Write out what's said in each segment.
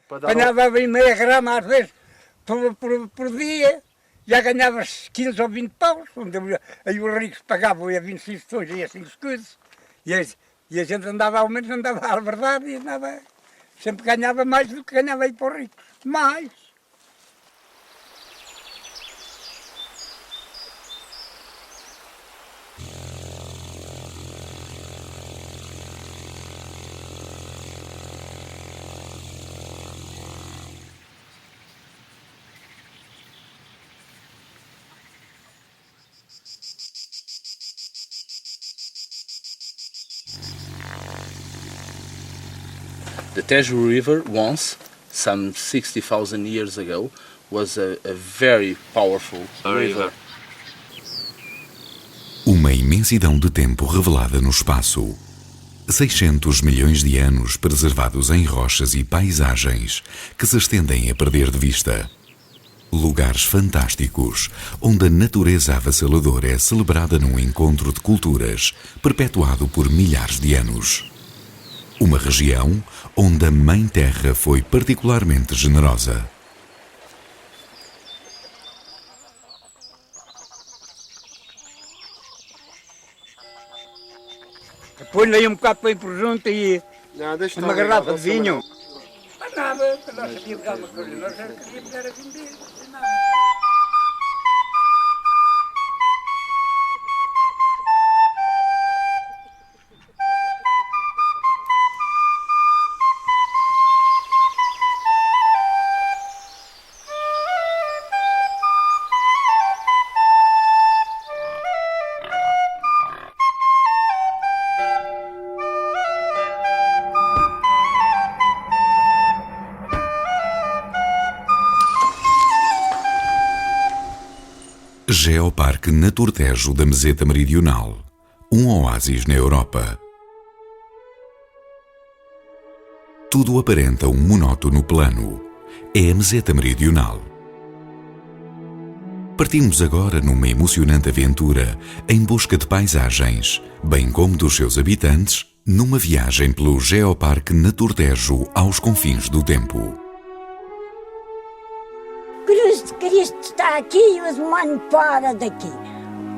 Apanhava bem meia grama às vezes por dia, já ganhavas 15 ou 20 paus, onde aí os ricos pagavam a 26 tons e assim as coisas. E a gente andava, ao menos andava à verdade e andava, sempre ganhava mais do que ganhava aí para os ricos. Mais. The Tejo River once, some 60,000 years ago, was a very powerful river. Uma imensidão de tempo revelada no espaço. 600 milhões de anos preservados em rochas e paisagens que se estendem a perder de vista. Lugares fantásticos, onde a natureza avassaladora é celebrada num encontro de culturas, perpetuado por milhares de anos. Uma região onde a Mãe Terra foi particularmente generosa. Põe-lhe aí um bocado para ir por junto e uma garrafa de vinho. Mas nada, nós sabíamos alguma coisa, nós queríamos era vender. Geoparque Naturtejo da Meseta Meridional, um oásis na Europa. Tudo aparenta um monótono plano. É a Meseta Meridional. Partimos agora numa emocionante aventura em busca de paisagens, bem como dos seus habitantes, numa viagem pelo Geoparque Naturtejo aos confins do tempo. Cruz de Cristo está aqui e os humanos fora daqui.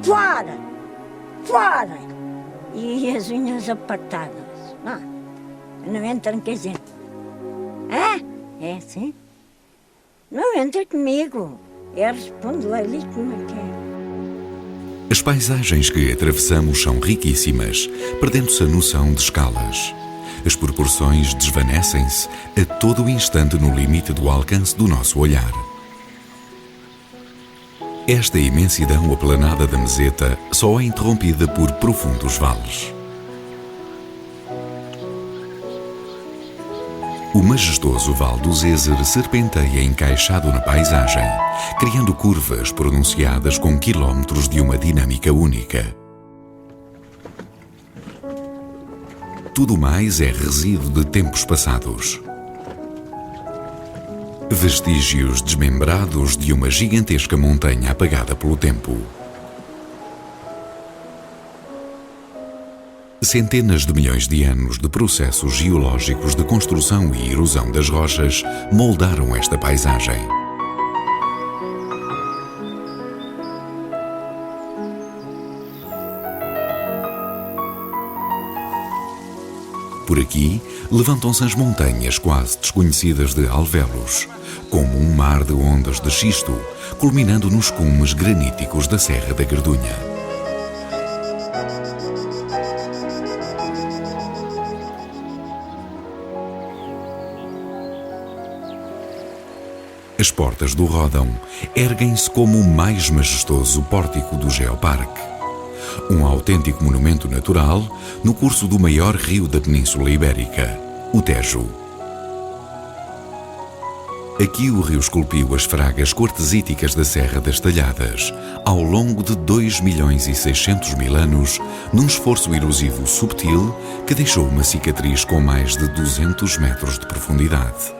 Fora! Fora! E as unhas apertadas. Não entram, quer dizer. É assim? Não entra comigo. Eu respondo ali como é que é. As paisagens que atravessamos são riquíssimas, perdendo-se a noção de escalas. As proporções desvanecem-se a todo o instante no limite do alcance do nosso olhar. Esta imensidão aplanada da meseta só é interrompida por profundos vales. O majestoso Vale do Zézer serpenteia encaixado na paisagem, criando curvas pronunciadas com quilómetros de uma dinâmica única. Tudo mais é resíduo de tempos passados. Vestígios desmembrados de uma gigantesca montanha apagada pelo tempo. Centenas de milhões de anos de processos geológicos de construção e erosão das rochas moldaram esta paisagem. Por aqui, levantam-se as montanhas quase desconhecidas de Alvéolos, como um mar de ondas de xisto, culminando nos cumes graníticos da Serra da Gardunha. As portas do Ródão erguem-se como o mais majestoso pórtico do Geoparque. Um autêntico monumento natural no curso do maior rio da Península Ibérica, o Tejo. Aqui o rio esculpiu as fragas quartzíticas da Serra das Talhadas, ao longo de 2.600.000 anos, num esforço erosivo subtil que deixou uma cicatriz com mais de 200 metros de profundidade.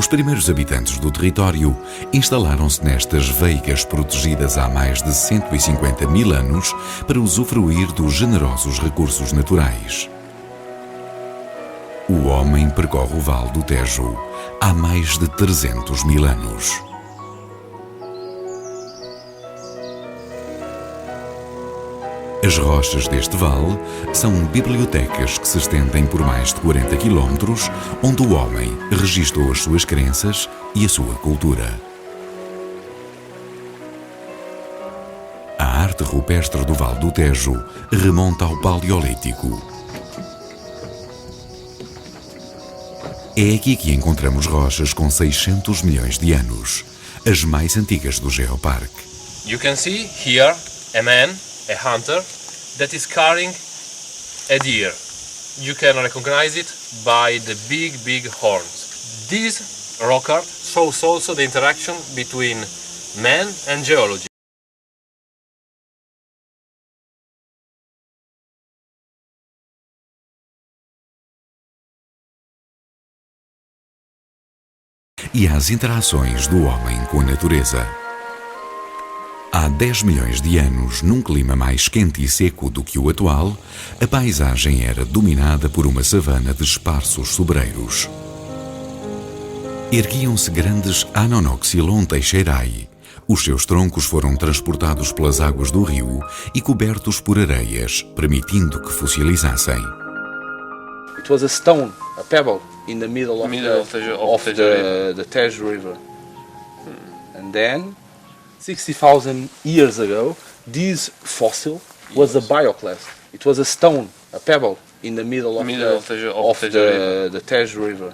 Os primeiros habitantes do território instalaram-se nestas veigas protegidas há mais de 150 mil anos para usufruir dos generosos recursos naturais. O homem percorre o Vale do Tejo há mais de 300 mil anos. As rochas deste vale são bibliotecas que se estendem por mais de 40 quilómetros, onde o homem registou as suas crenças e a sua cultura. A arte rupestre do Vale do Tejo remonta ao Paleolítico. É aqui que encontramos rochas com 600 milhões de anos, as mais antigas do Geoparque. You can see here a man, a hunter, that is carrying a deer. You can recognize it by the big horns. This rock art shows also the interaction between man and geology. E às interações do homem com a natureza. Há 10 milhões de anos, num clima mais quente e seco do que o atual, a paisagem era dominada por uma savana de esparsos sobreiros. Erguiam-se grandes Anonoxylon teixeirae. Os seus troncos foram transportados pelas águas do rio e cobertos por areias, permitindo que fossilizassem. It was a stone, a pebble, in the middle of the Tejo River. And then, 60,000 years ago, this fossil was a bioclast. It was a stone, a pebble, in the middle of the Tejo River.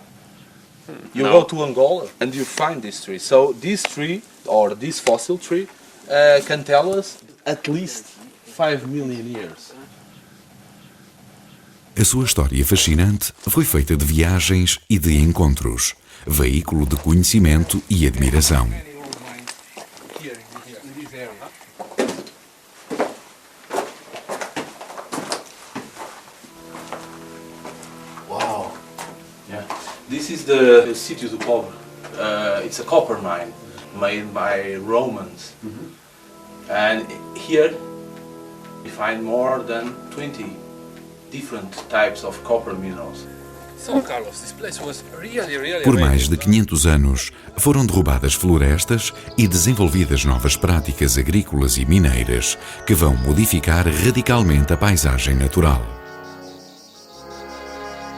You go to Angola and you find this tree. So this tree, or this fossil tree, can tell us at least 5 million years. A sua história fascinante foi feita de viagens e de encontros, veículo de conhecimento e admiração. Wow! Yeah, this is the Sítio do Pobre. It's a copper mine made by Romans, and here we find more than 20 different types of copper minerals. So Carlos, this place was really Por mais de 500 anos, foram derrubadas florestas e desenvolvidas novas práticas agrícolas e mineiras que vão modificar radicalmente a paisagem natural.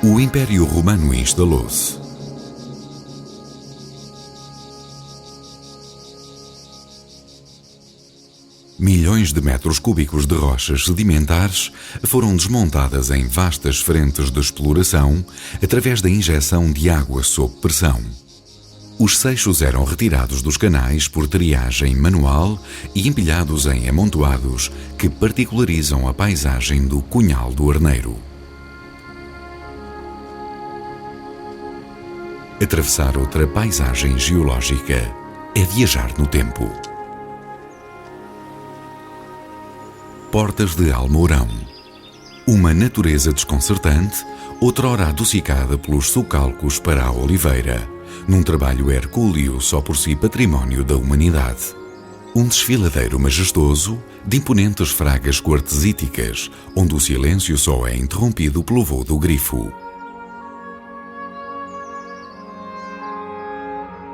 O Império Romano instalou-se. Milhões de metros cúbicos de rochas sedimentares foram desmontadas em vastas frentes de exploração através da injeção de água sob pressão. Os seixos eram retirados dos canais por triagem manual e empilhados em amontoados que particularizam a paisagem do Cunhal do Arneiro. Atravessar outra paisagem geológica é viajar no tempo. Portas de Almourão. Uma natureza desconcertante, outrora adocicada pelos sulcalcos para a oliveira, num trabalho hercúleo só por si património da humanidade. Um desfiladeiro majestoso, de imponentes fragas quartzíticas, onde o silêncio só é interrompido pelo voo do grifo.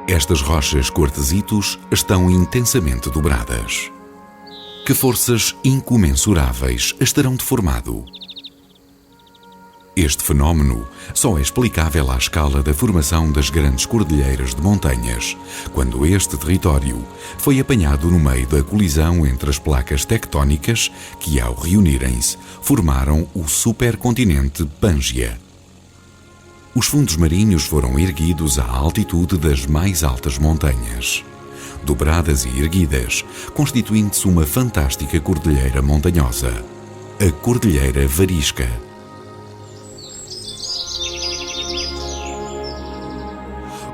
Estas rochas quartzitos estão intensamente dobradas. Que forças incomensuráveis as terão deformado? Este fenómeno só é explicável à escala da formação das grandes cordilheiras de montanhas, quando este território foi apanhado no meio da colisão entre as placas tectónicas que, ao reunirem-se, formaram o supercontinente Pângea. Os fundos marinhos foram erguidos à altitude das mais altas montanhas, dobradas e erguidas, constituindo-se uma fantástica cordilheira montanhosa, a Cordilheira Varisca.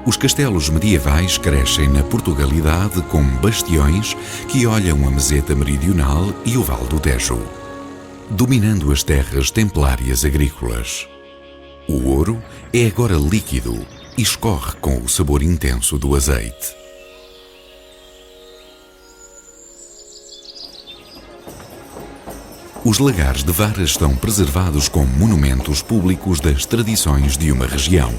Os castelos medievais crescem na Portugalidade como bastiões que olham a meseta meridional e o Vale do Tejo, dominando as terras templárias agrícolas. O ouro é agora líquido, e escorre com o sabor intenso do azeite. Os lagares de Varas estão preservados como monumentos públicos das tradições de uma região.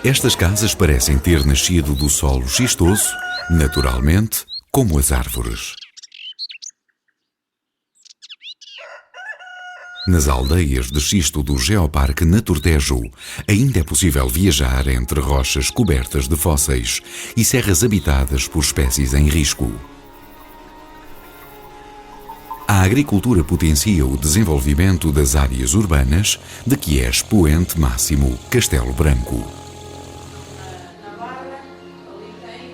Estas casas parecem ter nascido do solo xistoso, naturalmente, como as árvores. Nas aldeias de xisto do Geoparque Natur Tejo, ainda é possível viajar entre rochas cobertas de fósseis e serras habitadas por espécies em risco. A agricultura potencia o desenvolvimento das áreas urbanas, de que é expoente máximo Castelo Branco.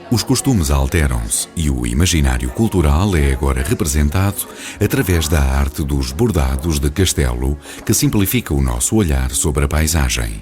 Os costumes alteram-se e o imaginário cultural é agora representado através da arte dos bordados de castelo, que simplifica o nosso olhar sobre a paisagem.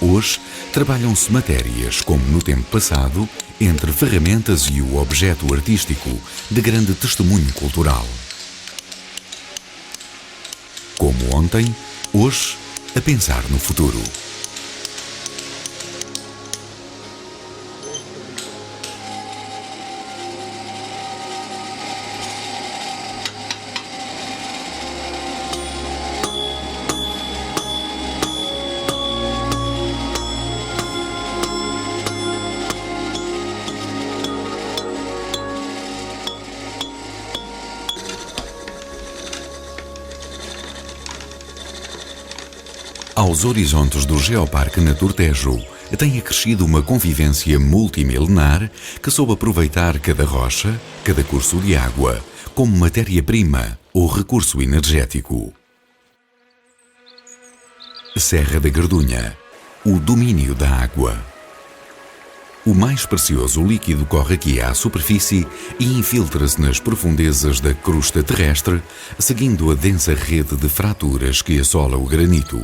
Hoje, trabalham-se matérias, como no tempo passado, entre ferramentas e o objeto artístico, de grande testemunho cultural. Como ontem, hoje, a pensar no futuro. Aos horizontes do Geoparque Natur Tejo tem acrescido uma convivência multimilenar que soube aproveitar cada rocha, cada curso de água, como matéria-prima ou recurso energético. Serra da Gardunha, o domínio da água. O mais precioso líquido corre aqui à superfície e infiltra-se nas profundezas da crosta terrestre, seguindo a densa rede de fraturas que assola o granito.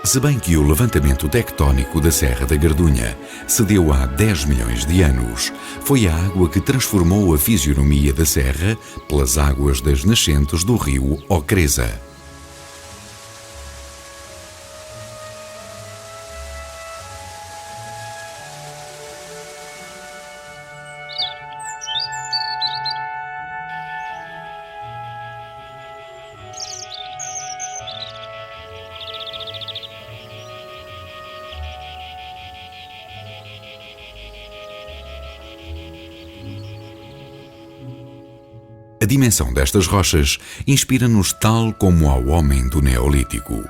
Se bem que o levantamento tectónico da Serra da Gardunha se deu há 10 milhões de anos, foi a água que transformou a fisionomia da serra pelas águas das nascentes do rio Ocreza. A dimensão destas rochas inspira-nos tal como ao homem do Neolítico.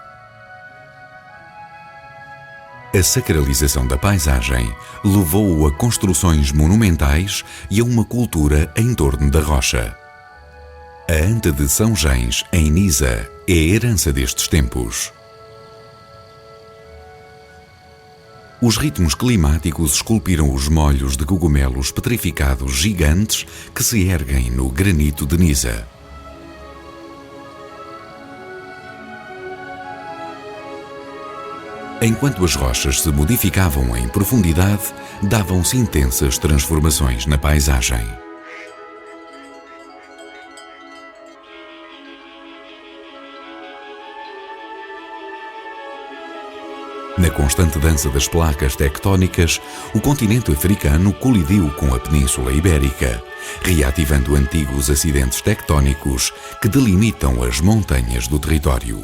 A sacralização da paisagem levou-o a construções monumentais e a uma cultura em torno da rocha. A anta de São Gens, em Nisa, é a herança destes tempos. Os ritmos climáticos esculpiram os molhos de cogumelos petrificados gigantes que se erguem no granito de Nisa. Enquanto as rochas se modificavam em profundidade, davam-se intensas transformações na paisagem. Na constante dança das placas tectónicas, o continente africano colidiu com a Península Ibérica, reativando antigos acidentes tectónicos que delimitam as montanhas do território.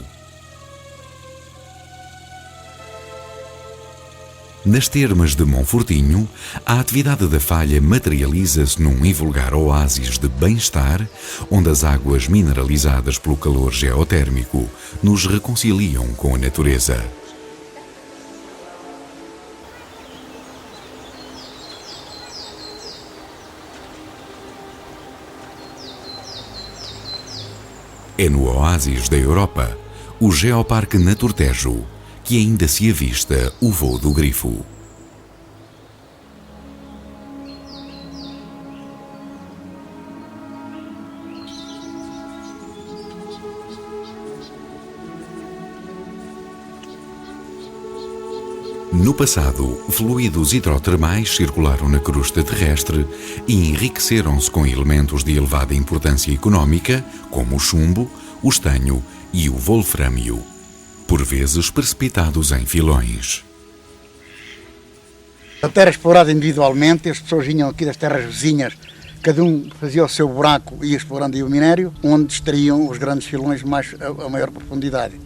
Nas termas de Monfortinho, a atividade da falha materializa-se num invulgar oásis de bem-estar, onde as águas mineralizadas pelo calor geotérmico nos reconciliam com a natureza. é no oásis da Europa, o Geoparque Naturtejo, que ainda se avista o voo do grifo. No passado, fluidos hidrotermais circularam na crosta terrestre e enriqueceram-se com elementos de elevada importância económica, como o chumbo, o estanho e o wolframio, por vezes precipitados em filões. A terra explorada individualmente, as pessoas vinham aqui das terras vizinhas, cada um fazia o seu buraco e ia explorando aí o minério, onde extraíam os grandes filões a maior profundidade.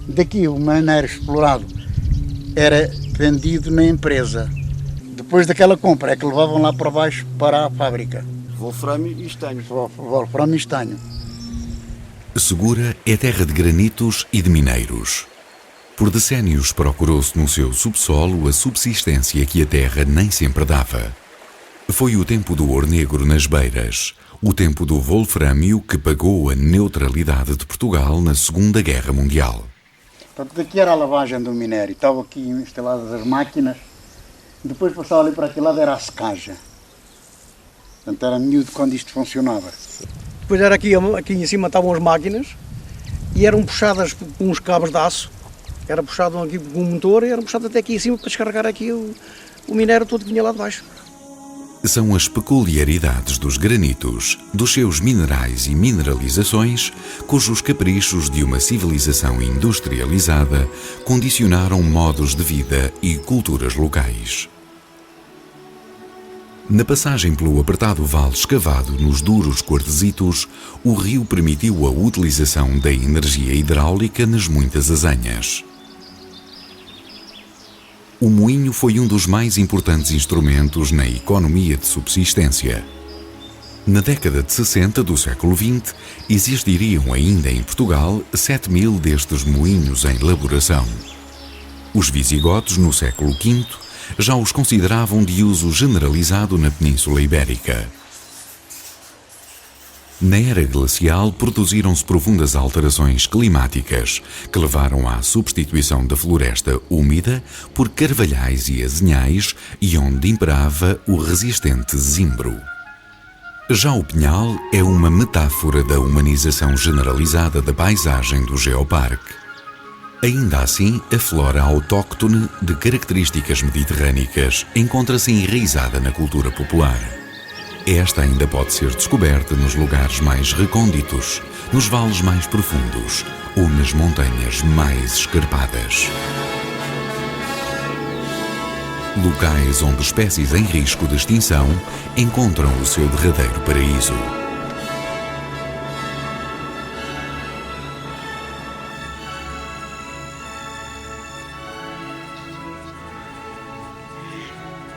Daqui o minério explorado era vendido na empresa. Depois daquela compra é que levavam lá para baixo para a fábrica. Wolframio e estanho. Wolframio e estanho. Segura é terra de granitos e de mineiros. Por decénios procurou-se no seu subsolo a subsistência que a terra nem sempre dava. Foi o tempo do ouro negro nas beiras, o tempo do wolframio que pagou a neutralidade de Portugal na Segunda Guerra Mundial. Portanto, daqui era a lavagem do minério, estavam aqui instaladas as máquinas, depois passava ali para aquele lado era a secagem. Portanto, era miúdo quando isto funcionava. Depois era aqui em cima estavam as máquinas e eram puxadas com uns cabos de aço, era puxado aqui com um motor e eram puxados até aqui em cima para descarregar aqui o minério todo que vinha lá de baixo. São as peculiaridades dos granitos, dos seus minerais e mineralizações, cujos caprichos de uma civilização industrializada condicionaram modos de vida e culturas locais. Na passagem pelo apertado vale escavado nos duros quartzitos, o rio permitiu a utilização da energia hidráulica nas muitas azanhas. O moinho foi um dos mais importantes instrumentos na economia de subsistência. Na década de 60 do século XX, existiriam ainda em Portugal 7.000 destes moinhos em elaboração. Os visigodos, no século V, já os consideravam de uso generalizado na Península Ibérica. Na era glacial, produziram-se profundas alterações climáticas que levaram à substituição da floresta úmida por carvalhais e azenhais e onde imperava o resistente zimbro. Já o pinhal é uma metáfora da humanização generalizada da paisagem do Geoparque. Ainda assim, a flora autóctone de características mediterrânicas encontra-se enraizada na cultura popular. Esta ainda pode ser descoberta nos lugares mais recônditos, nos vales mais profundos ou nas montanhas mais escarpadas. Locais onde espécies em risco de extinção encontram o seu derradeiro paraíso.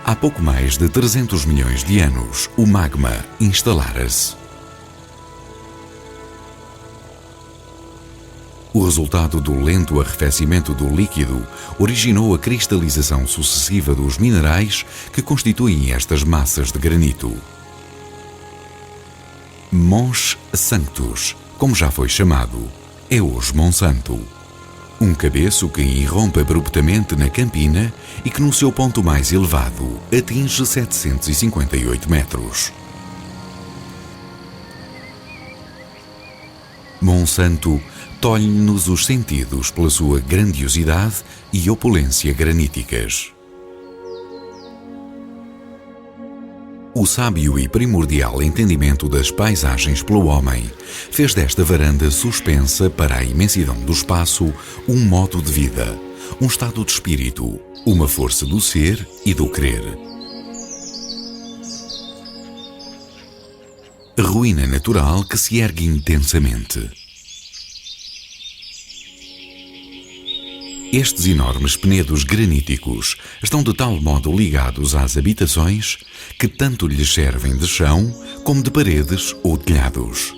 Há pouco mais de 300 milhões de anos, o magma instalara-se. O resultado do lento arrefecimento do líquido originou a cristalização sucessiva dos minerais que constituem estas massas de granito. Mons Sanctus, como já foi chamado, é hoje Monsanto. Um cabeço que irrompe abruptamente na campina e que no seu ponto mais elevado atinge 758 metros. Monsanto tolhe-nos os sentidos pela sua grandiosidade e opulência graníticas. O sábio e primordial entendimento das paisagens pelo homem fez desta varanda suspensa para a imensidão do espaço um modo de vida, um estado de espírito, uma força do ser e do crer. Ruína natural que se ergue intensamente. Estes enormes penedos graníticos estão de tal modo ligados às habitações que tanto lhes servem de chão como de paredes ou telhados.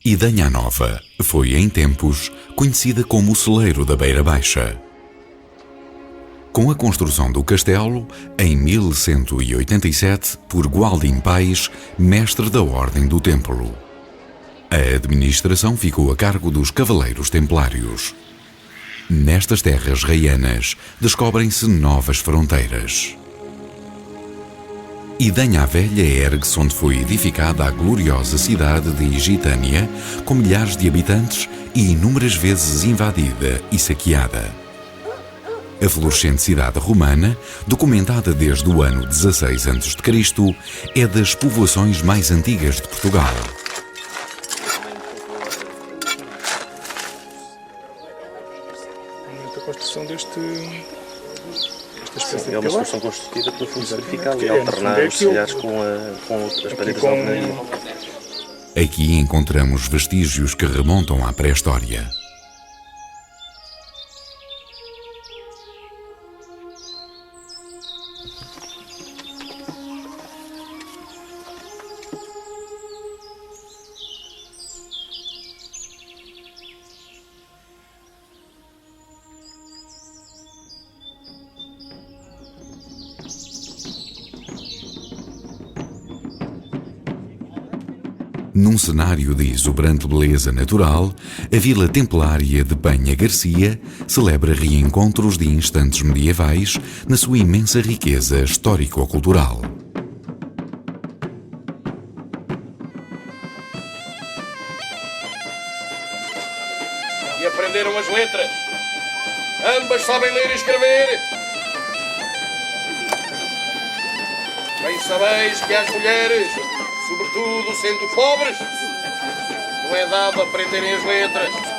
Idanha Nova foi, em tempos, conhecida como o celeiro da Beira Baixa. Com a construção do castelo, em 1187, por Gualdin Pais, mestre da Ordem do Templo. A administração ficou a cargo dos Cavaleiros Templários. Nestas terras reianas, descobrem-se novas fronteiras. Idanha a Velha ergue-se onde foi edificada a gloriosa cidade de Igitânia, com milhares de habitantes e inúmeras vezes invadida e saqueada. A florescente cidade romana, documentada desde o ano 16 a.C., é das povoações mais antigas de Portugal. A construção desta espécie é uma solução construtiva para fundo vertical e alternar os telhados com as paredes de alvenaria. Aqui encontramos vestígios que remontam à pré-história. Num cenário de exuberante beleza natural, a Vila Templária de Penha Garcia celebra reencontros de instantes medievais na sua imensa riqueza histórico-cultural. E aprenderam as letras. Ambas sabem ler e escrever. Bem sabeis que às mulheres, sobretudo sendo pobres, não é dado aprenderem as letras.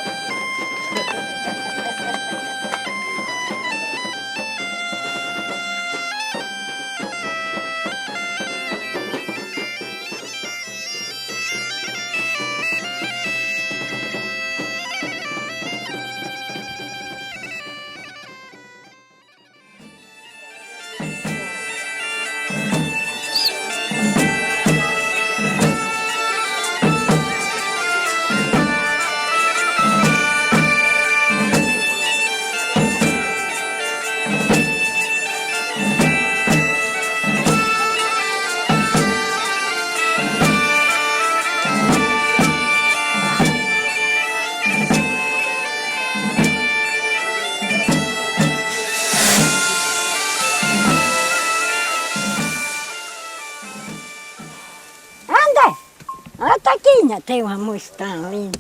A taquinha tem uma moça tão linda.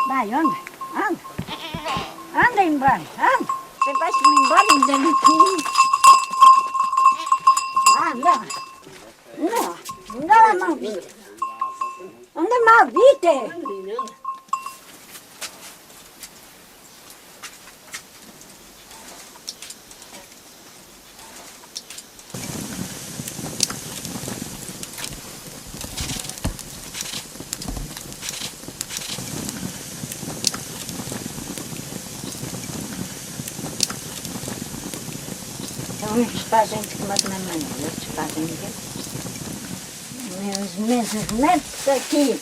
Vai, anda, anda. Anda embora, anda. Você vai se embora ainda no fim. Anda. Não, anda maldita. Anda maldita. Uns fazem de uma maneira, outros fazem de meus netos aqui.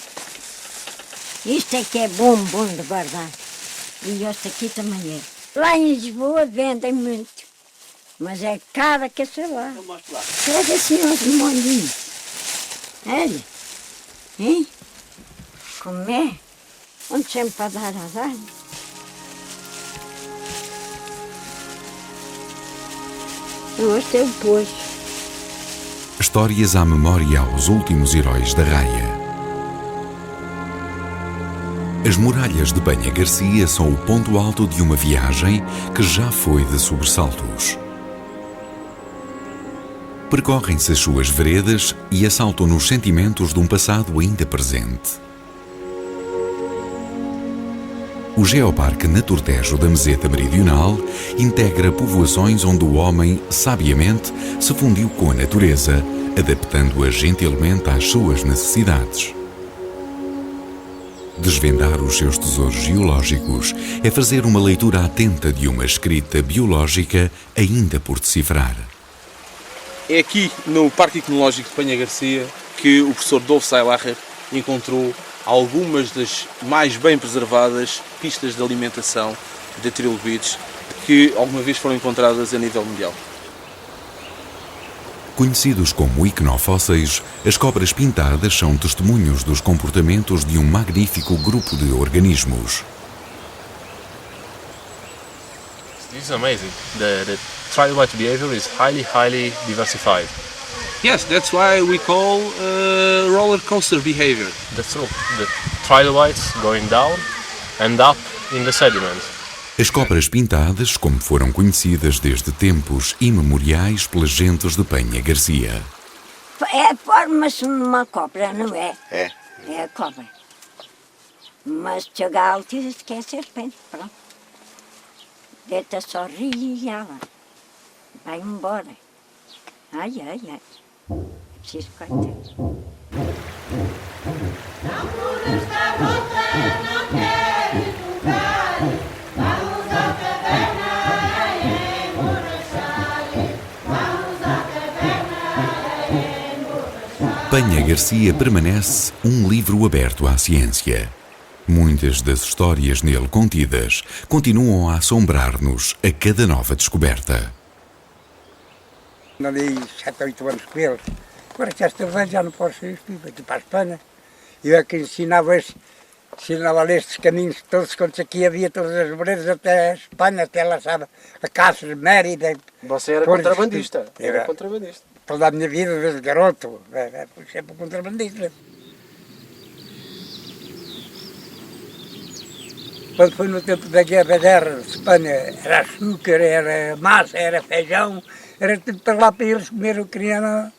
Isto é que é bom de guardar. E este aqui também é. Lá em Lisboa vendem muito, mas é cara que sei lá. Pega assim aos molhinhos. Olha, hein? Comer, onde sempre para dar a dar. Este é o poço. Histórias à memória aos últimos heróis da raia. As muralhas de Penha Garcia são o ponto alto de uma viagem que já foi de sobressaltos. Percorrem-se as suas veredas e assaltam-nos sentimentos de um passado ainda presente. O Geoparque Naturtejo da Meseta Meridional integra povoações onde o homem, sabiamente, se fundiu com a natureza, adaptando-a gentilmente às suas necessidades. Desvendar os seus tesouros geológicos é fazer uma leitura atenta de uma escrita biológica ainda por decifrar. É aqui, no Parque Tecnológico de Penha Garcia, que o professor Dolf Seilacher encontrou algumas das mais bem preservadas pistas de alimentação de trilobites que alguma vez foram encontradas a nível mundial. Conhecidos como icnofósseis, as cobras pintadas são testemunhos dos comportamentos de um magnífico grupo de organismos. This is amazing. The trilobite behavior is highly diversified. Yes, that's why we call roller coaster behavior. That's true. The trilobites going down and up in the sediment. As cobras pintadas, como foram conhecidas desde tempos imemoriais pelas gentes de Penha Garcia. Forma-se uma cobra, não é? É. É a cobra. Mas chega alto e esquece a serpente, pronto. Deita só rir e ela vai embora. Ai, ai, ai. É preciso cortar. Penha Garcia permanece um livro aberto à ciência. Muitas das histórias nele contidas continuam a assombrar-nos a cada nova descoberta. Andei 7 ou 8 anos com eles. Agora que esta vez já não posso ir para a Espanha. Eu é que ensinava estes caminhos todos, quando aqui havia todas as veredas até a Espanha, até lá, sabe, a Cáceres, Mérida. Você era contrabandista. Era contrabandista. Toda a minha vida, desde garoto, fui sempre contrabandista. Quando foi no tempo da guerra de Espanha, era açúcar, era massa, era feijão, era tudo para lá para eles comerem, queriam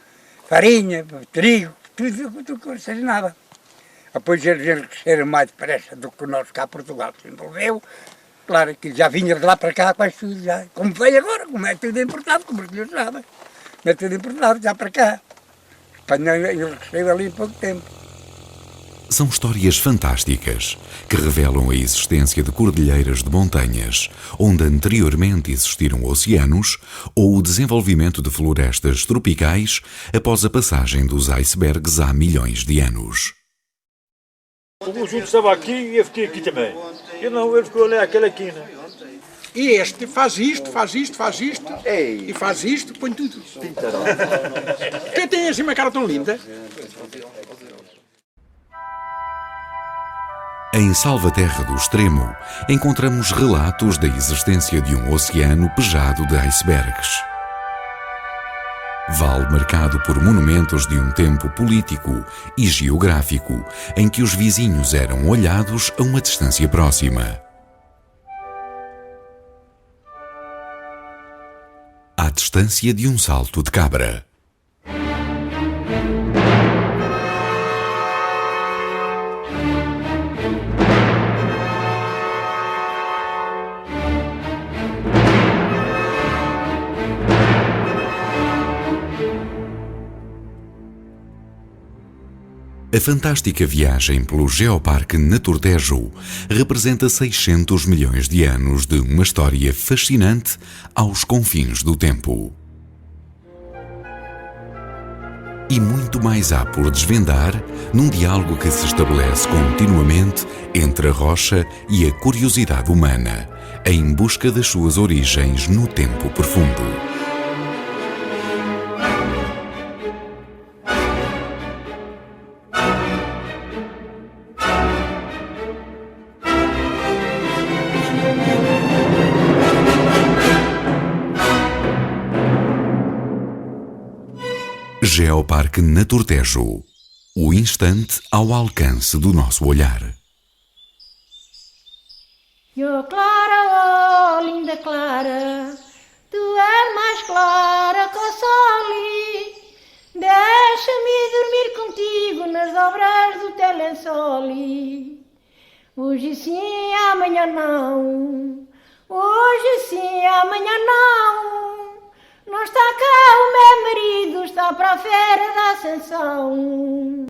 farinha, trigo, tudo que seja nada. Depois eles cresceram mais depressa do que nós cá, Portugal se envolveu. Claro que já vinha de lá para cá quase tudo, já, como veio agora, como é tudo importado, como os senhores sabem. É tudo importado, já para cá. Espanha, eles cresceram ali em pouco tempo. São histórias fantásticas que revelam a existência de cordilheiras de montanhas, onde anteriormente existiram oceanos, ou o desenvolvimento de florestas tropicais após a passagem dos icebergs há milhões de anos. O conjunto estava aqui e eu fiquei aqui também. Ele ficou ali àquela quina. E este faz isto, faz isto, faz isto, e faz isto, põe tudo. Quem tem assim uma cara tão linda? Em Salvaterra do Extremo, encontramos relatos da existência de um oceano pejado de icebergs. Vale marcado por monumentos de um tempo político e geográfico em que os vizinhos eram olhados a uma distância próxima. À distância de um salto de cabra. A fantástica viagem pelo Geoparque Naturtejo representa 600 milhões de anos de uma história fascinante aos confins do tempo. E muito mais há por desvendar num diálogo que se estabelece continuamente entre a rocha e a curiosidade humana, em busca das suas origens no tempo profundo. Geoparque Naturtejo, o instante ao alcance do nosso olhar. Yo Clara, oh linda Clara, tu és mais clara que o sol. Deixa-me dormir contigo nas dobras do teu lençol. Hoje sim, amanhã não. Hoje sim, amanhã não. Não está cá o meu marido, está para a feira da Ascensão.